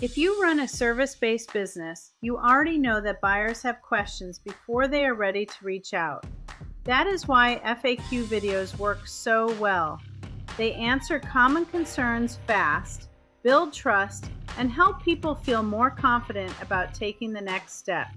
If you run a service-based business, you already know that buyers have questions before they are ready to reach out. That is why FAQ videos work so well. They answer common concerns fast, build trust, and help people feel more confident about taking the next step.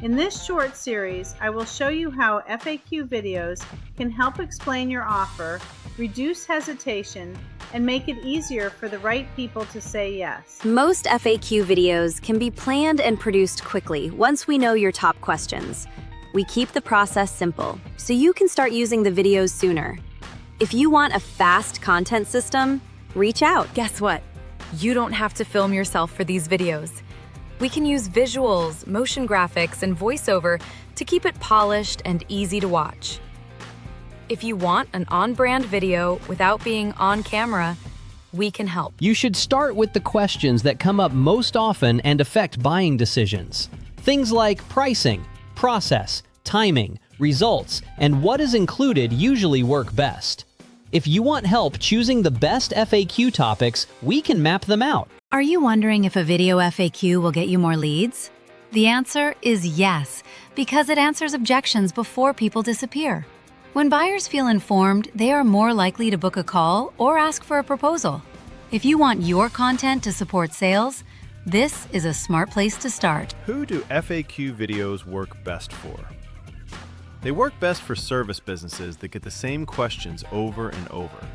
In this short series, I will show you how FAQ videos can help explain your offer, reduce hesitation, and make it easier for the right people to say yes. Most FAQ videos can be planned and produced quickly once we know your top questions. We keep the process simple, so you can start using the videos sooner. If you want a fast content system, reach out. Guess what? You don't have to film yourself for these videos. We can use visuals, motion graphics, and voiceover to keep it polished and easy to watch. If you want an on-brand video without being on camera, we can help. You should start with the questions that come up most often and affect buying decisions. Things like pricing, process, timing, results, and what is included usually work best. If you want help choosing the best FAQ topics, we can map them out. Are you wondering if a video FAQ will get you more leads? The answer is yes, because it answers objections before people disappear. When buyers feel informed, they are more likely to book a call or ask for a proposal. If you want your content to support sales, this is a smart place to start. Who do FAQ videos work best for? They work best for service businesses that get the same questions over and over.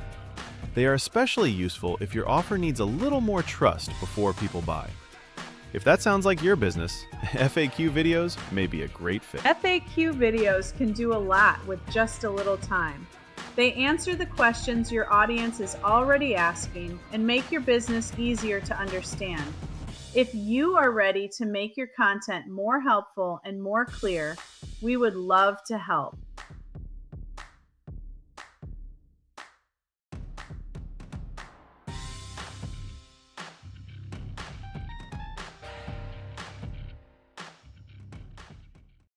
They are especially useful if your offer needs a little more trust before people buy. If that sounds like your business, FAQ videos may be a great fit. FAQ videos can do a lot with just a little time. They answer the questions your audience is already asking and make your business easier to understand. If you are ready to make your content more helpful and more clear, we would love to help.